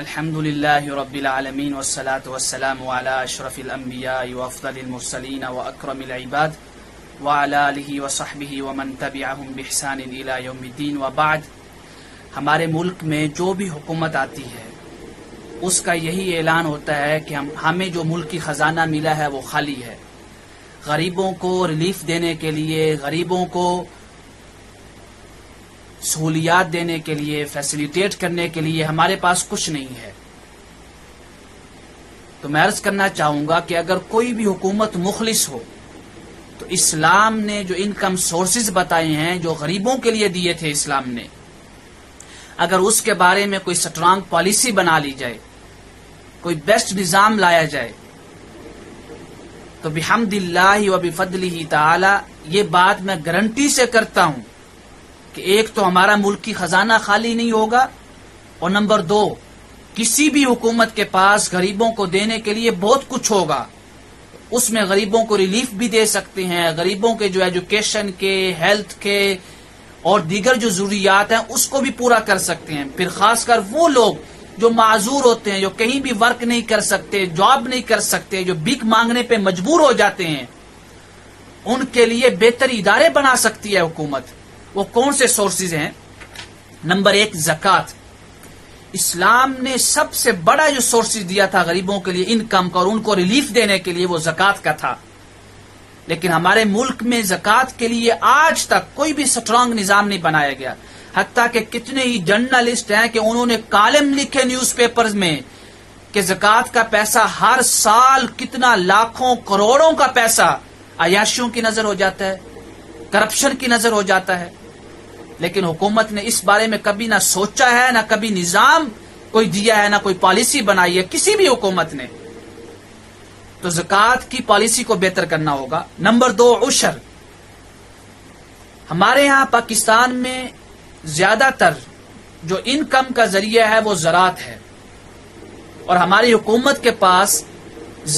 الحمد للہ رب العالمین والصلاة والسلام علی اشرف الانبیاء وافضل المرسلین واکرم العباد وعلی آلہ وصحبہ ومن تبعہم بإحسان الی یوم الدین وبعد۔ ہمارے ملک میں جو بھی حکومت آتی ہے اس کا یہی اعلان ہوتا ہے کہ ہمیں جو ملکی خزانہ ملا ہے وہ خالی ہے۔ غریبوں کو ریلیف دینے کے لیے، غریبوں کو سہولیات دینے کے لیے، فیسیلیٹیٹ کرنے کے لیے ہمارے پاس کچھ نہیں ہے۔ تو میں عرض کرنا چاہوں گا کہ اگر کوئی بھی حکومت مخلص ہو تو اسلام نے جو انکم سورسز بتائے ہیں، جو غریبوں کے لیے دیے تھے اسلام نے، اگر اس کے بارے میں کوئی سٹرانگ پالیسی بنا لی جائے، کوئی بیسٹ نظام لایا جائے، تو بحمد اللہ و بفضلہ تعالی یہ بات میں گارنٹی سے کرتا ہوں کہ ایک تو ہمارا ملکی خزانہ خالی نہیں ہوگا، اور نمبر دو، کسی بھی حکومت کے پاس غریبوں کو دینے کے لیے بہت کچھ ہوگا۔ اس میں غریبوں کو ریلیف بھی دے سکتے ہیں، غریبوں کے جو ایجوکیشن کے، ہیلتھ کے اور دیگر جو ضروریات ہیں اس کو بھی پورا کر سکتے ہیں۔ پھر خاص کر وہ لوگ جو معذور ہوتے ہیں، جو کہیں بھی ورک نہیں کر سکتے، جاب نہیں کر سکتے، جو بھیک مانگنے پہ مجبور ہو جاتے ہیں، ان کے لیے بہتر ادارے بنا سکتی ہے حکومت۔ وہ کون سے سورسز ہیں؟ نمبر ایک، زکوٰۃ۔ اسلام نے سب سے بڑا جو سورسز دیا تھا غریبوں کے لیے انکم کا اور ان کو ریلیف دینے کے لیے، وہ زکوٰۃ کا تھا۔ لیکن ہمارے ملک میں زکوٰۃ کے لیے آج تک کوئی بھی سٹرانگ نظام نہیں بنایا گیا، حتیٰ کہ کتنے ہی جرنلسٹ ہیں کہ انہوں نے کالم لکھے نیوز پیپرز میں کہ زکوٰۃ کا پیسہ ہر سال کتنا لاکھوں کروڑوں کا پیسہ عیاشیوں کی نظر ہو جاتا ہے، کرپشن کی نظر ہو جاتا ہے۔ لیکن حکومت نے اس بارے میں کبھی نہ سوچا ہے، نہ کبھی نظام کوئی دیا ہے، نہ کوئی پالیسی بنائی ہے کسی بھی حکومت نے۔ تو زکوٰۃ کی پالیسی کو بہتر کرنا ہوگا۔ نمبر دو، عشر۔ ہمارے ہاں پاکستان میں زیادہ تر جو انکم کا ذریعہ ہے وہ زراعت ہے، اور ہماری حکومت کے پاس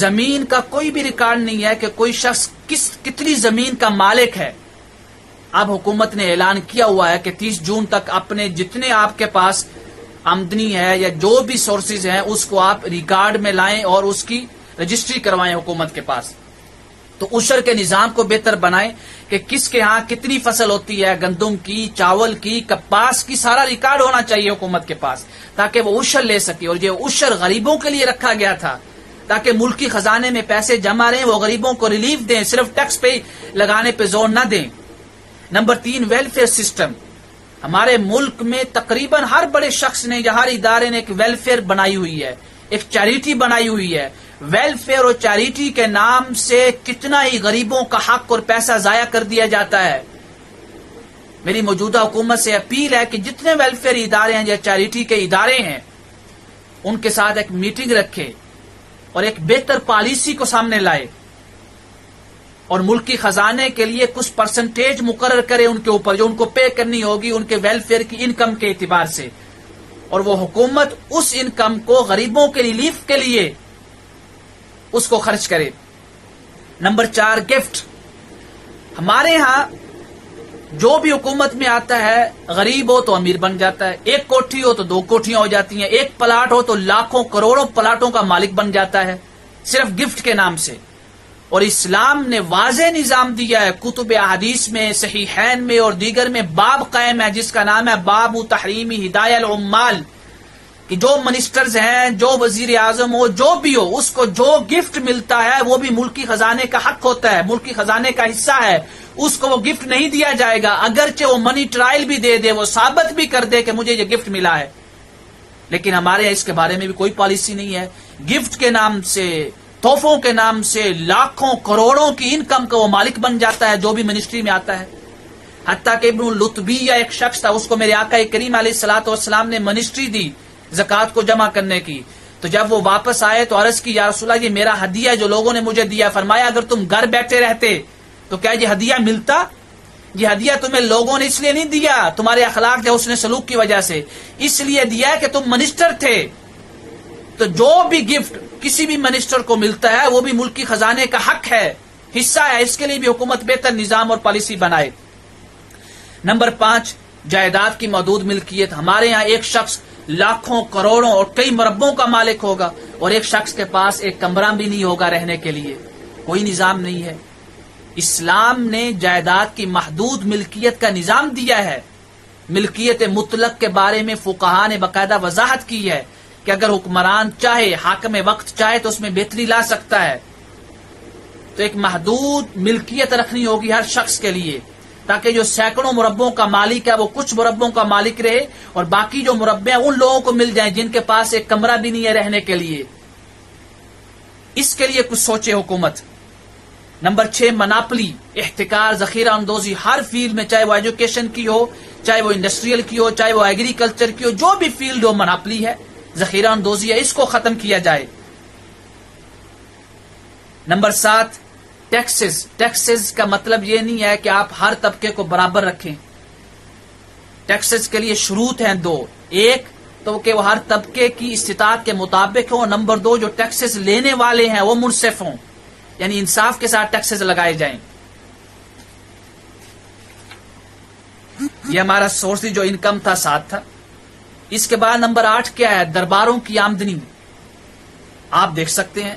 زمین کا کوئی بھی ریکارڈ نہیں ہے کہ کوئی شخص کتنی زمین کا مالک ہے۔ اب حکومت نے اعلان کیا ہوا ہے کہ 30 جون تک اپنے جتنے آپ کے پاس آمدنی ہے یا جو بھی سورسز ہیں اس کو آپ ریکارڈ میں لائیں اور اس کی رجسٹری کروائیں حکومت کے پاس۔ تو عشر کے نظام کو بہتر بنائیں کہ کس کے ہاں کتنی فصل ہوتی ہے، گندم کی، چاول کی، کپاس کی، سارا ریکارڈ ہونا چاہیے حکومت کے پاس تاکہ وہ عشر لے سکے۔ اور یہ عشر غریبوں کے لیے رکھا گیا تھا تاکہ ملکی خزانے میں پیسے جمع رہیں، وہ غریبوں کو ریلیف دیں، صرف ٹیکس پہ لگانے پہ زور نہ دیں۔ نمبر تین، ویلفیئر سسٹم۔ ہمارے ملک میں تقریباً ہر بڑے شخص نے یا ہر ادارے نے ایک ویلفیئر بنائی ہوئی ہے، ایک چیریٹی بنائی ہوئی ہے۔ ویلفیئر اور چیریٹی کے نام سے کتنا ہی غریبوں کا حق اور پیسہ ضائع کر دیا جاتا ہے۔ میری موجودہ حکومت سے اپیل ہے کہ جتنے ویلفیئر ادارے ہیں یا چیریٹی کے ادارے ہیں ان کے ساتھ ایک میٹنگ رکھے اور ایک بہتر پالیسی کو سامنے لائے، اور ملکی خزانے کے لیے کچھ پرسنٹیج مقرر کرے ان کے اوپر جو ان کو پے کرنی ہوگی ان کے ویلفیئر کی انکم کے اعتبار سے، اور وہ حکومت اس انکم کو غریبوں کے ریلیف کے لیے اس کو خرچ کرے۔ نمبر چار، گفٹ۔ ہمارے ہاں جو بھی حکومت میں آتا ہے غریب ہو تو امیر بن جاتا ہے، ایک کوٹھی ہو تو 2 کوٹھیاں ہو جاتی ہیں، ایک پلاٹ ہو تو لاکھوں کروڑوں پلاٹوں کا مالک بن جاتا ہے صرف گفٹ کے نام سے۔ اور اسلام نے واضح نظام دیا ہے، کتب احادیث میں، صحیحین میں اور دیگر میں باب قائم ہے جس کا نام ہے باب تحریم ہدایہ العمال، کہ جو منسٹرز ہیں، جو وزیر اعظم ہو، جو بھی ہو، اس کو جو گفٹ ملتا ہے وہ بھی ملکی خزانے کا حق ہوتا ہے، ملکی خزانے کا حصہ ہے، اس کو وہ گفٹ نہیں دیا جائے گا، اگرچہ وہ منی ٹرائل بھی دے دے، وہ ثابت بھی کر دے کہ مجھے یہ گفٹ ملا ہے۔ لیکن ہمارے یہاں اس کے بارے میں بھی کوئی پالیسی نہیں ہے۔ گفٹ کے نام سے، تحفوں کے نام سے لاکھوں کروڑوں کی انکم کا وہ مالک بن جاتا ہے جو بھی منسٹری میں آتا ہے۔ حتیٰ کہ ابن لطبیہ ایک شخص تھا، اس کو میرے آقا کریم علیہ الصلوۃ والسلام نے منسٹری دی زکوٰۃ کو جمع کرنے کی، تو جب وہ واپس آئے تو عرض کی، یا رسول اللہ یہ میرا ہدیہ جو لوگوں نے مجھے دیا۔ فرمایا اگر تم گھر بیٹھے رہتے تو کیا یہ ہدیہ ملتا؟ یہ ہدیہ تمہیں لوگوں نے اس لیے نہیں دیا، تمہارے اخلاق یا حسن سلوک کی وجہ سے، اس لیے دیا ہے کہ تم منسٹر تھے۔ تو جو بھی گفٹ کسی بھی منسٹر کو ملتا ہے وہ بھی ملکی خزانے کا حق ہے، حصہ ہے، اس کے لیے بھی حکومت بہتر نظام اور پالیسی بنائے۔ نمبر 5، جائیداد کی محدود ملکیت۔ ہمارے ہاں ایک شخص لاکھوں کروڑوں اور کئی مربوں کا مالک ہوگا، اور ایک شخص کے پاس ایک کمرہ بھی نہیں ہوگا رہنے کے لیے، کوئی نظام نہیں ہے۔ اسلام نے جائیداد کی محدود ملکیت کا نظام دیا ہے۔ ملکیت مطلق کے بارے میں فقہاء نے باقاعدہ وضاحت کی ہے کہ اگر حکمران چاہے، حاکم وقت چاہے تو اس میں بہتری لا سکتا ہے۔ تو ایک محدود ملکیت رکھنی ہوگی ہر شخص کے لیے، تاکہ جو سینکڑوں مربوں کا مالک ہے وہ کچھ مربوں کا مالک رہے، اور باقی جو مربے ہیں ان لوگوں کو مل جائیں جن کے پاس ایک کمرہ بھی نہیں ہے رہنے کے لیے۔ اس کے لیے کچھ سوچے حکومت۔ نمبر 6، مناپلی، احتکار، ذخیرہ اندوزی ہر فیلڈ میں، چاہے وہ ایجوکیشن کی ہو، چاہے وہ انڈسٹریل کی ہو، چاہے وہ ایگریکلچر کی ہو، جو بھی فیلڈ ہو مناپلی ہے، ذخیرہ اندوزی ہے، اس کو ختم کیا جائے۔ Number 7، taxes. ٹیکسز کا مطلب یہ نہیں ہے کہ آپ ہر طبقے کو برابر رکھیں۔ ٹیکسز کے لیے شروط ہیں 2، ایک تو کہ وہ ہر طبقے کی استطاعت کے مطابق ہوں، اور نمبر 2 جو ٹیکسز لینے والے ہیں وہ منصف ہوں، یعنی انصاف کے ساتھ ٹیکسز لگائے جائیں۔ یہ ہمارا سورس جو انکم تھا 7 تھا۔ اس کے بعد نمبر 8 کیا ہے؟ درباروں کی آمدنی۔ آپ دیکھ سکتے ہیں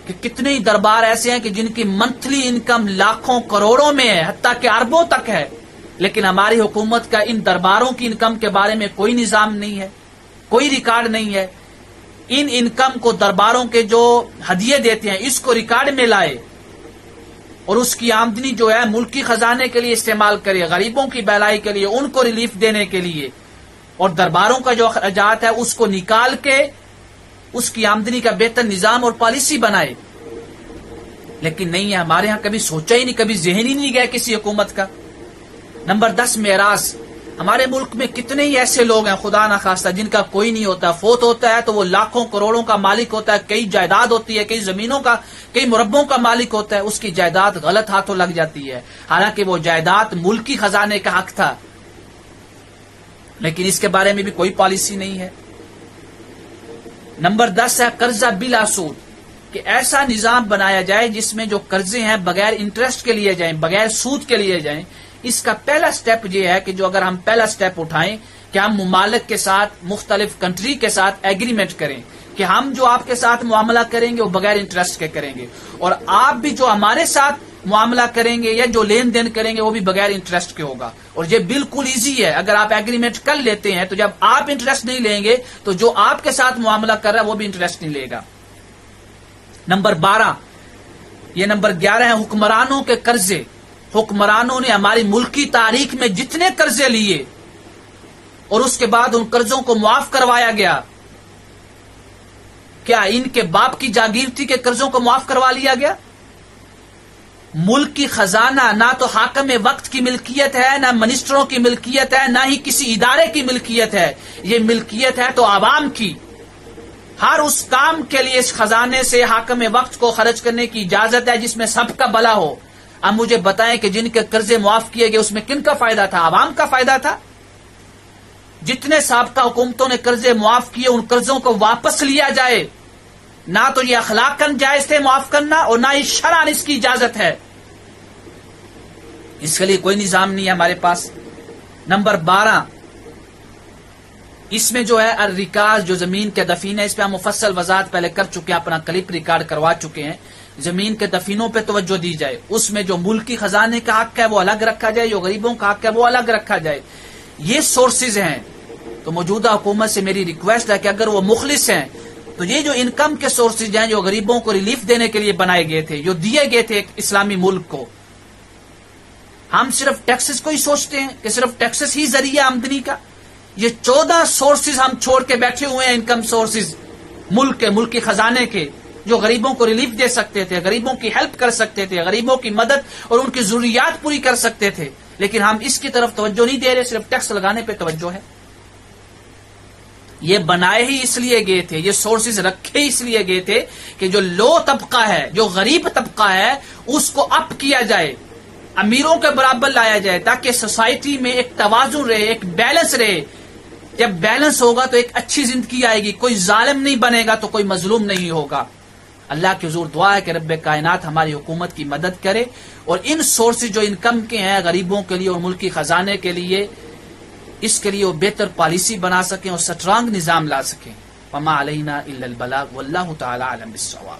کہ کتنے ہی دربار ایسے ہیں کہ جن کی منتھلی انکم لاکھوں کروڑوں میں ہے، حتیٰ کہ اربوں تک ہے، لیکن ہماری حکومت کا ان درباروں کی انکم کے بارے میں کوئی نظام نہیں ہے، کوئی ریکارڈ نہیں ہے۔ ان انکم کو درباروں کے جو ہدیے دیتے ہیں اس کو ریکارڈ میں لائے، اور اس کی آمدنی جو ہے ملکی خزانے کے لیے استعمال کرے، غریبوں کی بھلائی کے لیے، ان کو ریلیف دینے کے لیے، اور درباروں کا جو اخراجات ہے اس کو نکال کے اس کی آمدنی کا بہتر نظام اور پالیسی بنائے۔ لیکن نہیں ہے، ہمارے ہاں کبھی سوچا ہی نہیں، کبھی ذہن ہی نہیں گیا کسی حکومت کا۔ نمبر 10، میراث۔ ہمارے ملک میں کتنے ہی ایسے لوگ ہیں خدا نخواستہ جن کا کوئی نہیں ہوتا، فوت ہوتا ہے تو وہ لاکھوں کروڑوں کا مالک ہوتا ہے، کئی جائیداد ہوتی ہے، کئی زمینوں کا، کئی مربوں کا مالک ہوتا ہے، اس کی جائیداد غلط ہاتھوں لگ جاتی ہے، حالانکہ وہ جائیداد ملکی خزانے کا حق تھا، لیکن اس کے بارے میں بھی کوئی پالیسی نہیں ہے۔ نمبر 10 ہے قرضہ بلا سود، کہ ایسا نظام بنایا جائے جس میں جو قرضے ہیں بغیر انٹرسٹ کے لیے جائیں، بغیر سود کے لیے جائیں۔ اس کا پہلا سٹیپ یہ ہے کہ جو اگر ہم پہلا سٹیپ اٹھائیں کہ ہم ممالک کے ساتھ، مختلف کنٹری کے ساتھ ایگریمنٹ کریں کہ ہم جو آپ کے ساتھ معاملہ کریں گے وہ بغیر انٹرسٹ کے کریں گے، اور آپ بھی جو ہمارے ساتھ معاملہ کریں گے یا جو لین دین کریں گے وہ بھی بغیر انٹرسٹ کے ہوگا۔ اور یہ بالکل ایزی ہے، اگر آپ ایگریمنٹ کر لیتے ہیں تو جب آپ انٹرسٹ نہیں لیں گے تو جو آپ کے ساتھ معاملہ کر رہا ہے وہ بھی انٹرسٹ نہیں لے گا۔ نمبر 12، یہ نمبر 11 ہے حکمرانوں کے قرضے۔ حکمرانوں نے ہماری ملکی تاریخ میں جتنے قرضے لیے اور اس کے بعد ان قرضوں کو معاف کروایا گیا، کیا ان کے باپ کی جاگیر تھی کہ قرضوں کو معاف کروا لیا گیا؟ ملک کی خزانہ نہ تو حاکم وقت کی ملکیت ہے، نہ منسٹروں کی ملکیت ہے، نہ ہی کسی ادارے کی ملکیت ہے، یہ ملکیت ہے تو عوام کی۔ ہر اس کام کے لیے اس خزانے سے حاکم وقت کو خرچ کرنے کی اجازت ہے جس میں سب کا بھلا ہو۔ اب مجھے بتائیں کہ جن کے قرضے معاف کیے گئے اس میں کن کا فائدہ تھا؟ عوام کا فائدہ تھا۔ جتنے سابقہ حکومتوں نے قرضے معاف کیے ان قرضوں کو واپس لیا جائے، نہ تو یہ اخلاقاً جائز تھے معاف کرنا اور نہ ہی شرعاً اس کی اجازت ہے، اس کے لیے کوئی نظام نہیں ہے ہمارے پاس۔ نمبر 12، اس میں جو ہے الرکاز، جو زمین کے دفین ہے، اس پہ ہم مفصل وضاحت پہلے کر چکے ہیں، اپنا کلپ ریکارڈ کروا چکے ہیں۔ زمین کے دفینوں پہ توجہ دی جائے، اس میں جو ملکی خزانے کا حق ہے وہ الگ رکھا جائے، جو غریبوں کا حق ہے وہ الگ رکھا جائے۔ یہ سورسز ہیں، تو موجودہ حکومت سے میری ریکویسٹ ہے کہ اگر وہ مخلص ہیں تو یہ جو انکم کے سورسز ہیں جو غریبوں کو ریلیف دینے کے لیے بنائے گئے تھے، جو دیے گئے تھے ایک اسلامی ملک کو، ہم صرف ٹیکسز کو ہی سوچتے ہیں کہ صرف ٹیکسز ہی ذریعہ آمدنی کا۔ یہ 14 سورسز ہم چھوڑ کے بیٹھے ہوئے ہیں، انکم سورسز ملک کے، ملک کے خزانے کے، جو غریبوں کو ریلیف دے سکتے تھے، غریبوں کی ہیلپ کر سکتے تھے، غریبوں کی مدد اور ان کی ضروریات پوری کر سکتے تھے، لیکن ہم اس کی طرف توجہ نہیں دے رہے، صرف ٹیکس لگانے پہ توجہ ہے۔ یہ بنائے ہی اس لیے گئے تھے، یہ سورسز رکھے اس لیے گئے تھے کہ جو لو طبقہ ہے، جو غریب طبقہ ہے، اس کو اپ کیا جائے، امیروں کے برابر لایا جائے، تاکہ سوسائٹی میں ایک توازن رہے، ایک بیلنس رہے۔ جب بیلنس ہوگا تو ایک اچھی زندگی آئے گی، کوئی ظالم نہیں بنے گا تو کوئی مظلوم نہیں ہوگا۔ اللہ کی حضور دعا ہے کہ رب کائنات ہماری حکومت کی مدد کرے اور ان سورسز جو انکم کے ہیں غریبوں کے لیے اور ملکی خزانے کے لیے اس کے لیے وہ بہتر پالیسی بنا سکیں اور سٹرانگ نظام لا سکیں. وما علینا الا البلاغ واللہ تعالی اعلم بالصواب.